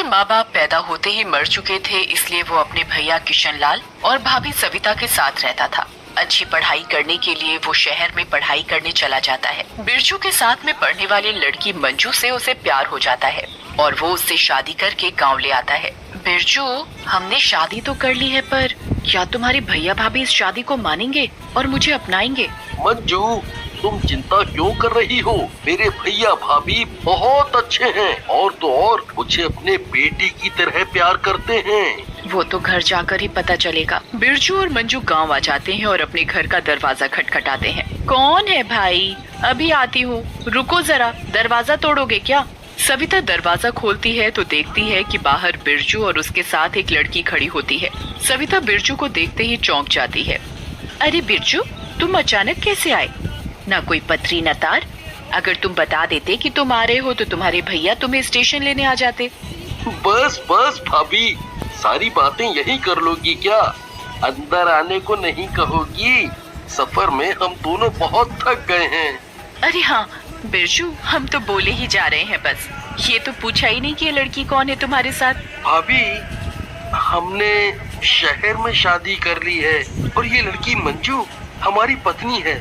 माँ बाप पैदा होते ही मर चुके थे, इसलिए वो अपने भैया किशनलाल और भाभी सविता के साथ रहता था। अच्छी पढ़ाई करने के लिए वो शहर में पढ़ाई करने चला जाता है। बिरजू के साथ में पढ़ने वाली लड़की मंजू से उसे प्यार हो जाता है और वो उससे शादी करके गांव ले आता है। बिरजू, हमने शादी तो कर ली है, पर क्या तुम्हारे भैया भाभी इस शादी को मानेंगे और मुझे अपनाएंगे? मंजू, तुम चिंता क्यों कर रही हो? मेरे भैया भाभी बहुत अच्छे हैं और तो और मुझे अपने बेटी की तरह प्यार करते हैं। वो तो घर जाकर ही पता चलेगा। बिरजू और मंजू गांव आ जाते हैं और अपने घर का दरवाजा खटखटाते हैं। कौन है भाई? अभी आती हूँ, रुको जरा, दरवाजा तोड़ोगे क्या? सविता दरवाजा खोलती है तो देखती है कि बाहर बिरजू और उसके साथ एक लड़की खड़ी होती है। सविता बिरजू को देखते ही चौंक जाती है। अरे बिरजू, तुम अचानक कैसे आए? ना कोई पत्री न तार। अगर तुम बता देते कि तुम आ रहे हो तो तुम्हारे भैया तुम्हें स्टेशन लेने आ जाते। बस बस भाभी, सारी बातें यही कर लोगी क्या? अंदर आने को नहीं कहोगी? सफर में हम दोनों बहुत थक गए हैं। अरे हाँ बिरजू, हम तो बोले ही जा रहे हैं बस। ये तो पूछा ही नहीं कि ये लड़की कौन है तुम्हारे साथ। भाभी, हमने शहर में शादी कर ली है और ये लड़की मंजू हमारी पत्नी है।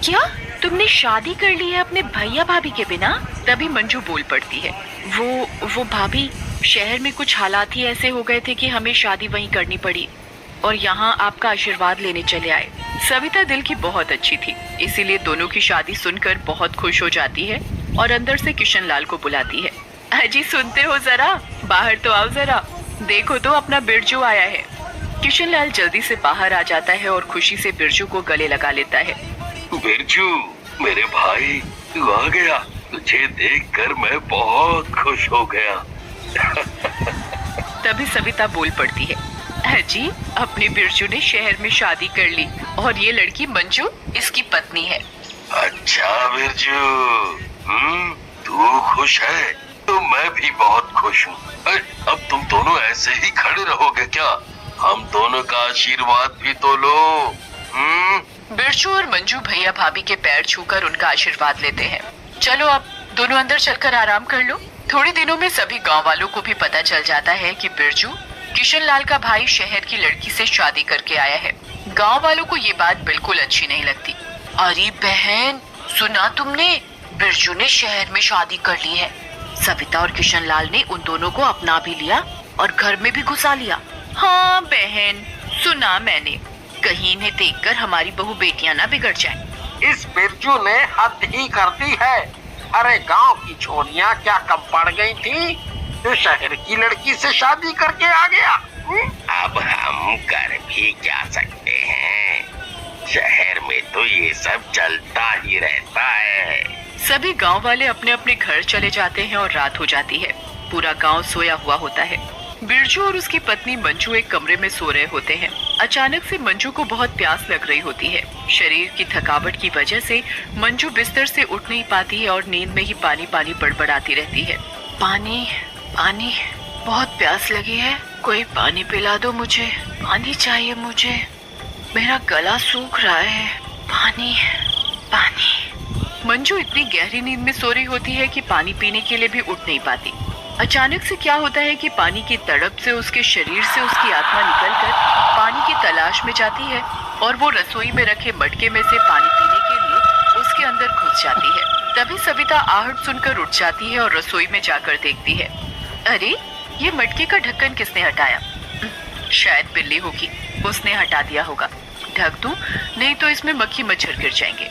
क्या तुमने शादी कर ली है अपने भैया भाभी के बिना? तभी मंजू बोल पड़ती है। वो भाभी, शहर में कुछ हालात ही ऐसे हो गए थे कि हमें शादी वहीं करनी पड़ी और यहाँ आपका आशीर्वाद लेने चले आए। सविता दिल की बहुत अच्छी थी, इसीलिए दोनों की शादी सुनकर बहुत खुश हो जाती है और अंदर से किशनलाल को बुलाती है। अजी सुनते हो जरा, बाहर तो आओ जरा, देखो तो अपना बिरजू आया है। किशनलाल जल्दी से बाहर आ जाता है और खुशी से बिरजू को गले लगा लेता है। बिरजू, मेरे भाई, तू आ गया। तुझे देखकर मैं बहुत खुश हो गया। तभी सविता बोल पड़ती है। जी, अपने बिरजू ने शहर में शादी कर ली और ये लड़की मंजू इसकी पत्नी है। अच्छा बिरजू, तू खुश है तो मैं भी बहुत खुश हूँ। अब तुम दोनों ऐसे ही खड़े रहोगे क्या? हम दोनों का आशीर्वाद भी तो लो। बिरजू और मंजू भैया भाभी के पैर छूकर उनका आशीर्वाद लेते हैं। चलो अब दोनों अंदर चलकर आराम कर लो। थोड़े दिनों में सभी गांव वालों को भी पता चल जाता है कि बिरजू किशनलाल का भाई शहर की लड़की से शादी करके आया है। गांव वालों को ये बात बिल्कुल अच्छी नहीं लगती। अरे बहन, सुना तुमने? बिरजू ने शहर में शादी कर ली है। सविता और किशनलाल ने उन दोनों को अपना भी लिया और घर में भी घुसा लिया। हाँ बहन, सुना मैंने। कहीं इन्हें देखकर हमारी बहू बेटियां ना बिगड़ जाएं। इस बिरजू ने हद ही कर दी है। अरे गांव की छोरियां क्या कम पड़ गई थी जो शहर की लड़की से शादी करके आ गया। अब हम कर भी क्या सकते हैं? शहर में तो ये सब चलता ही रहता है। सभी गांव वाले अपने अपने घर चले जाते हैं और रात हो जाती है। पूरा गांव सोया हुआ होता है। बिरजू और उसकी पत्नी मंजू एक कमरे में सो रहे होते हैं। अचानक से मंजू को बहुत प्यास लग रही होती है। शरीर की थकावट की वजह से मंजू बिस्तर से उठ नहीं पाती है और नींद में ही पानी पानी बड़बड़ाती रहती है। पानी पानी, बहुत प्यास लगी है, कोई पानी पिला दो मुझे, पानी चाहिए मुझे, मेरा गला सूख रहा है, पानी पानी। मंजू इतनी गहरी नींद में सो रही होती है कि पानी पीने के लिए भी उठ नहीं पाती। अचानक से क्या होता है कि पानी की तड़प से उसके शरीर से उसकी आत्मा निकलकर पानी की तलाश में जाती है और वो रसोई में रखे मटके में से पानी पीने के लिए उसके अंदर घुस जाती है। तभी सविता आहट सुनकर उठ जाती है और रसोई में जाकर देखती है। अरे, ये मटके का ढक्कन किसने हटाया? शायद बिल्ली होगी, उसने हटा दिया होगा। ढक दूं, नहीं तो इसमें मक्खी मच्छर गिर जाएंगे।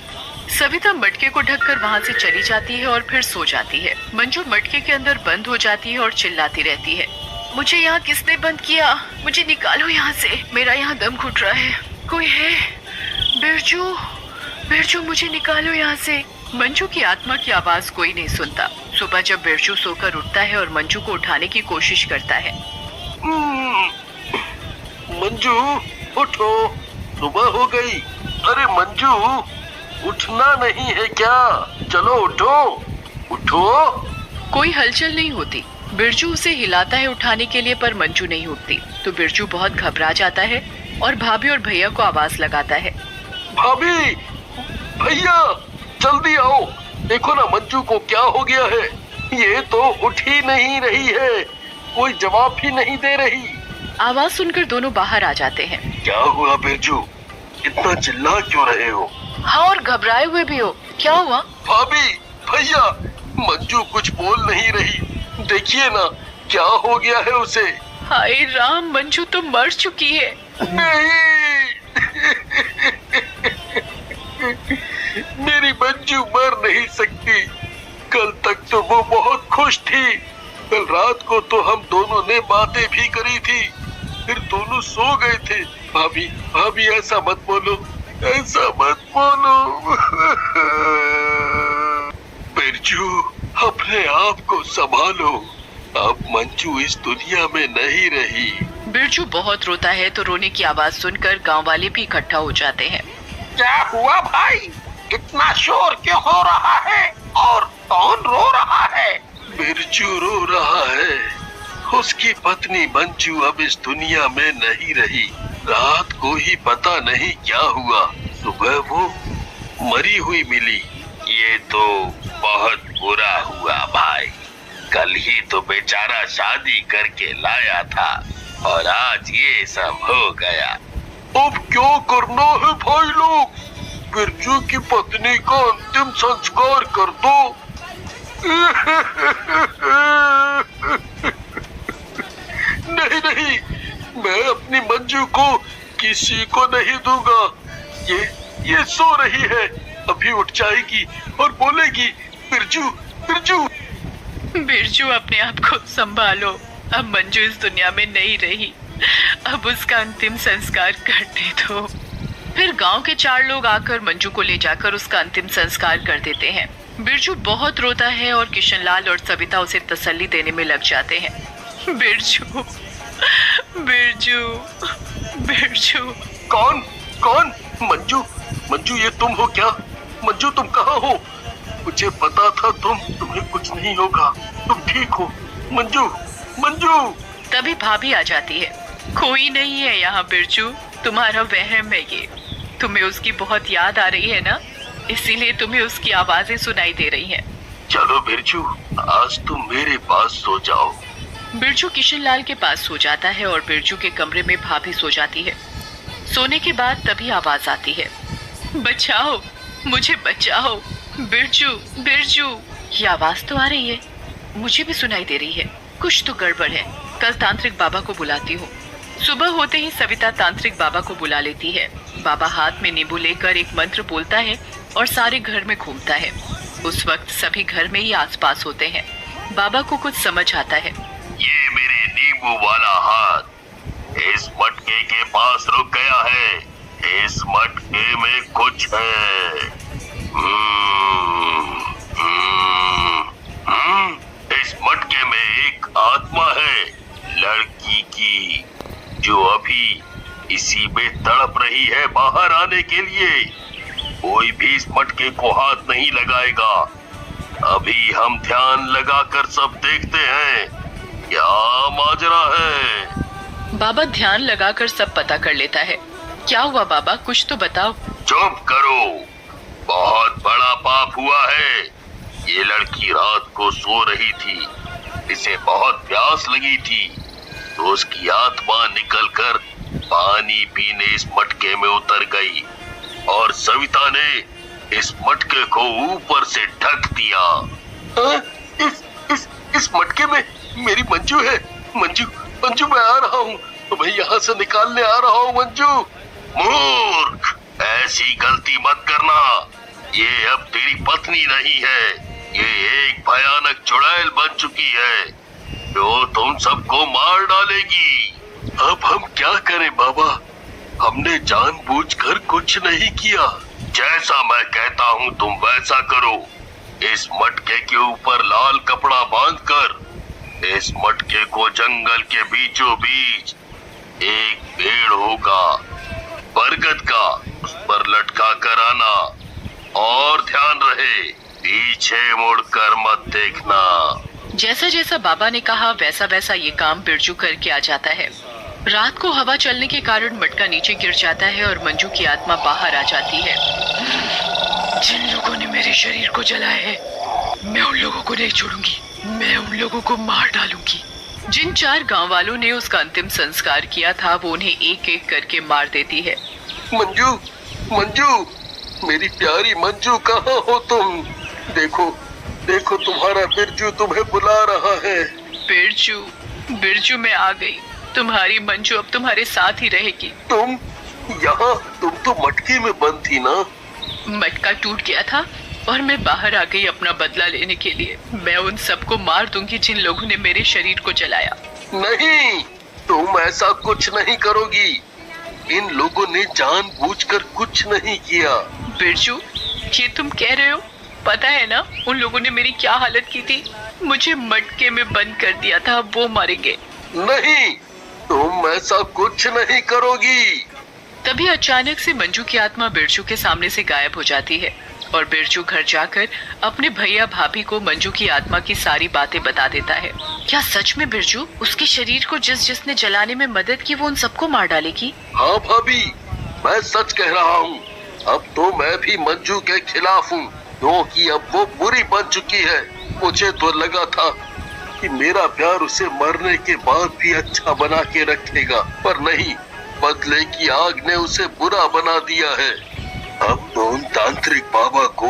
सविता मटके को ढककर वहाँ से चली जाती है और फिर सो जाती है। मंजू मटके के अंदर बंद हो जाती है और चिल्लाती रहती है, मुझे यहाँ किसने बंद किया? मुझे निकालो यहाँ से, मेरा यहाँ दम घुट रहा है, कोई है? बिरजू, बिरजू, मुझे निकालो यहाँ से। मंजू की आत्मा की आवाज कोई नहीं सुनता। सुबह जब बिरजू सोकर उठता है और मंजू को उठाने की कोशिश करता है। मंजू, उठो, सुबह हो गई। अरे मंजू, उठना नहीं है क्या? चलो उठो, उठो। कोई हलचल नहीं होती। बिरजू उसे हिलाता है उठाने के लिए, पर मंजू नहीं उठती। तो बिरजू बहुत घबरा जाता है और भाभी और भैया को आवाज लगाता है। भाभी, भैया, जल्दी आओ, देखो ना मंजू को क्या हो गया है। ये तो उठ ही नहीं रही है। कोई जवाब भी नहीं दे रही। आवाज सुनकर दोनों बाहर आ जाते हैं। क्या हुआ बिरजू, इतना चिल्ला क्यों रहे हो? हाँ, और घबराए हुए भी हो। क्या हुआ? भाभी, भैया, मंजू कुछ बोल नहीं रही। देखिए ना, क्या हो गया है उसे। हाय राम, मंजू तो मर चुकी है। नहीं, मेरी मंजू मर नहीं सकती। कल तक तो वो बहुत खुश थी। कल रात को तो हम दोनों ने बातें भी करी थी, फिर दोनों सो गए थे। भाभी, भाभी ऐसा मत बोलो, ऐसा मत बोलो। बिरजू, अपने आप को संभालो। अब मंजू इस दुनिया में नहीं रही। बिरजू बहुत रोता है तो रोने की आवाज सुनकर गांव वाले भी इकट्ठा हो जाते हैं। क्या हुआ भाई, इतना शोर क्यों हो रहा है और कौन रो रहा है? बिरजू रो रहा है। उसकी पत्नी मंजू अब इस दुनिया में नहीं रही। रात को ही पता नहीं क्या हुआ, सुबह वो मरी हुई मिली। ये तो बहुत बुरा हुआ भाई। कल ही तो बेचारा शादी करके लाया था और आज ये सब हो गया। अब क्या करना है भाई लोग? बिरजू की पत्नी का अंतिम संस्कार कर दो। नहीं नहीं, मैं अपनी मंजू को किसी को नहीं दूंगा। ये सो रही है, अभी उठ जाएगी और बोलेगी, बिरजू, बिरजू। बिरजू, अपने आप को संभालो। अब मंजू इस दुनिया में नहीं रही, अब उसका अंतिम संस्कार करने दो। फिर गांव के 4 लोग आकर मंजू को ले जाकर उसका अंतिम संस्कार कर देते हैं। बिरजू बहुत रोता है और किशनलाल और सविता उसे तसल्ली देने में लग जाते हैं। बिरजू, बिरजू, बिरजू। कौन कौन? मंजू, मंजू ये तुम हो क्या? मंजू तुम कहाँ हो? मुझे पता था तुम्हें कुछ नहीं होगा, तुम ठीक हो। मंजू, मंजू। तभी भाभी आ जाती है। कोई नहीं है यहाँ बिरजू, तुम्हारा वहम है ये। तुम्हें उसकी बहुत याद आ रही है ना, इसीलिए तुम्हें उसकी आवाजें सुनाई दे रही हैं। चलो बिरजू, आज तुम मेरे पास सो जाओ। बिरजू किशनलाल के पास सो जाता है और बिरजू के कमरे में भाभी सो जाती है। सोने के बाद तभी आवाज आती है, बचाओ, मुझे बचाओ, बिरजू, बिरजू। ये आवाज तो आ रही है, मुझे भी सुनाई दे रही है। कुछ तो गड़बड़ है, कल तांत्रिक बाबा को बुलाती हूँ। सुबह होते ही सविता तांत्रिक बाबा को बुला लेती है। बाबा हाथ में नींबू लेकर एक मंत्र बोलता है और सारे घर में घूमता है। उस वक्त सभी घर में ही आसपास होते हैं। बाबा को कुछ समझ आता है। ये मेरे नींबू वाला हाथ इस मटके के पास रुक गया है। इस मटके में कुछ है। इस मटके में एक आत्मा है, लड़की की, जो अभी इसी में तड़प रही है बाहर आने के लिए। कोई भी इस मटके को हाथ नहीं लगाएगा। अभी हम ध्यान लगाकर सब देखते हैं क्या माजरा है। बाबा ध्यान लगाकर सब पता कर लेता है। क्या हुआ बाबा, कुछ तो बताओ। चुप करो, बहुत बड़ा पाप हुआ है। ये लड़की रात को सो रही थी, इसे बहुत प्यास लगी थी, तो उसकी आत्मा निकलकर पानी पीने इस मटके में उतर गई और सविता ने इस मटके को ऊपर से ढक दिया। इस मटके में मेरी मंजू है। मंजू, मंजू, मैं आ रहा हूँ, मैं यहाँ से निकालने आ रहा हूँ। मंजू। मूर्ख, ऐसी गलती मत करना। ये अब तेरी पत्नी नहीं है, ये एक भयानक चुड़ैल बन चुकी है जो तुम सबको मार डालेगी। अब हम क्या करें बाबा, हमने जानबूझकर कुछ नहीं किया। जैसा मैं कहता हूँ तुम वैसा करो। इस मटके के ऊपर लाल कपड़ा बांधकर इस मटके को जंगल के बीचों बीच एक पेड़ होगा बरगद का, उस पर लटका कर आना और ध्यान रहे पीछे मुड़कर मत देखना। जैसा जैसा बाबा ने कहा वैसा वैसा ये काम बिरजू करके आ जाता है। रात को हवा चलने के कारण मटका नीचे गिर जाता है और मंजू की आत्मा बाहर आ जाती है। जिन लोगों ने मेरे शरीर को जलाया है, मैं उन लोगों को नहीं छोड़ूंगी, मैं उन लोगों को मार डालूंगी। जिन 4 गांव वालों ने उसका अंतिम संस्कार किया था वो उन्हें एक एक करके मार देती है। मंजू, मंजू, मेरी प्यारी मंजू, कहाँ हो तुम? देखो, देखो तुम्हारा बिरजू तुम्हें बुला रहा है। बिरजू, बिरजू मैं आ गई। तुम्हारी मंजू अब तुम्हारे साथ ही रहेगी। तुम यहाँ? तुम तो मटके में बंद थी ना? मटका टूट गया था और मैं बाहर आ गई अपना बदला लेने के लिए। मैं उन सबको मार दूंगी जिन लोगों ने मेरे शरीर को जलाया। नहीं, तुम ऐसा कुछ नहीं करोगी। इन लोगों ने जानबूझकर कुछ नहीं किया। बिरजू, ये तुम कह रहे हो? पता है ना उन लोगों ने मेरी क्या हालत की थी? मुझे मटके में बंद कर दिया था। वो मरेंगे। नहीं, तुम ऐसा कुछ नहीं करोगी। तभी अचानक से मंजू की आत्मा बिरजू के सामने से गायब हो जाती है और बिरजू घर जाकर अपने भैया भाभी को मंजू की आत्मा की सारी बातें बता देता है। क्या सच में बिरजू उसके शरीर को जिसने जलाने में मदद की वो उन सबको मार डालेगी? हाँ भाभी, मैं सच कह रहा हूँ। अब तो मैं भी मंजू के खिलाफ हूँ, क्योंकि अब वो बुरी बन चुकी है। मुझे तो लगा था कि मेरा प्यार उसे मरने के बाद भी अच्छा बना के रखेगा, पर नहीं, बदले की आग ने उसे बुरा बना दिया है। अब तो उन तांत्रिक बाबा को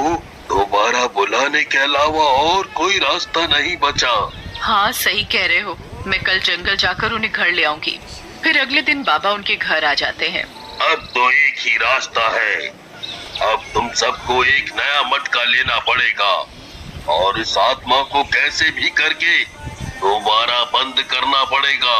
दोबारा बुलाने के अलावा और कोई रास्ता नहीं बचा। हाँ, सही कह रहे हो। मैं कल जंगल जाकर उन्हें घर ले आऊंगी। फिर अगले दिन बाबा उनके घर आ जाते हैं। अब तो एक ही रास्ता है। अब तुम सबको एक नया मटका लेना पड़ेगा और इस आत्मा को कैसे भी करके दोबारा बंद करना पड़ेगा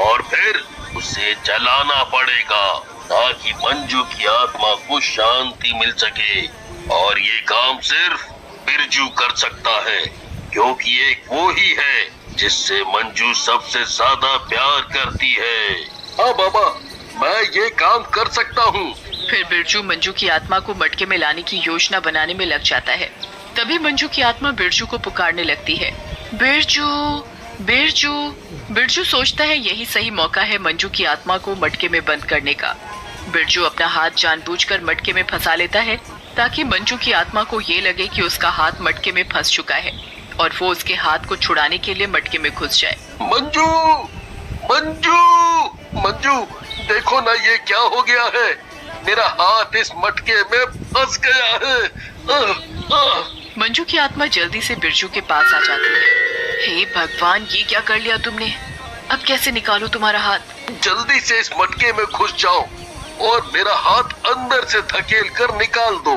और फिर उसे जलाना पड़ेगा ताकि मंजू की आत्मा को शांति मिल सके। और ये काम सिर्फ बिरजू कर सकता है, क्योंकि एक वो ही है जिससे मंजू सबसे ज्यादा प्यार करती है। हाँ बाबा, मैं ये काम कर सकता हूँ। फिर बिरजू मंजू की आत्मा को मटके में लाने की योजना बनाने में लग जाता है। तभी मंजू की आत्मा बिरजू को पुकारने लगती है। बिरजू, बिरजू। बिरजू सोचता है यही सही मौका है मंजू की आत्मा को मटके में बंद करने का। बिरजू अपना हाथ जानबूझकर मटके में फंसा लेता है ताकि मंजू की आत्मा को ये लगे कि उसका हाथ मटके में फंस चुका है और वो उसके हाथ को छुड़ाने के लिए मटके में घुस जाए। मंजू, मंजू, मंजू, देखो ना ये क्या हो गया है। मेरा हाथ इस मटके में फंस गया है। मंजू की आत्मा जल्दी से बिरजू के पास आ जाती है। हे भगवान, ये क्या कर लिया तुमने? अब कैसे निकालो तुम्हारा हाथ? जल्दी से इस मटके में घुस जाओ और मेरा हाथ अंदर से धकेल कर निकाल दो।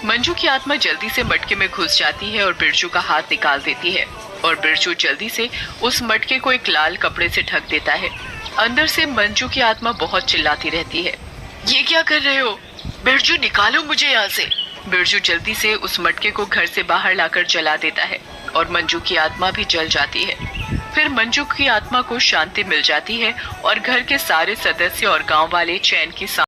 मंजू की आत्मा जल्दी से मटके में घुस जाती है और बिरजू का हाथ निकाल देती है और बिरजू जल्दी से उस मटके को एक लाल कपड़े से ढक देता है। अंदर से मंजू की आत्मा बहुत चिल्लाती रहती है। ये क्या कर रहे हो? बिरजू, निकालो मुझे यहाँ से। बिरजू जल्दी से उस मटके को घर से बाहर लाकर जला देता है और मंजू की आत्मा भी जल जाती है। फिर मंजू की आत्मा को शांति मिल जाती है और घर के सारे सदस्य और गांव वाले चैन की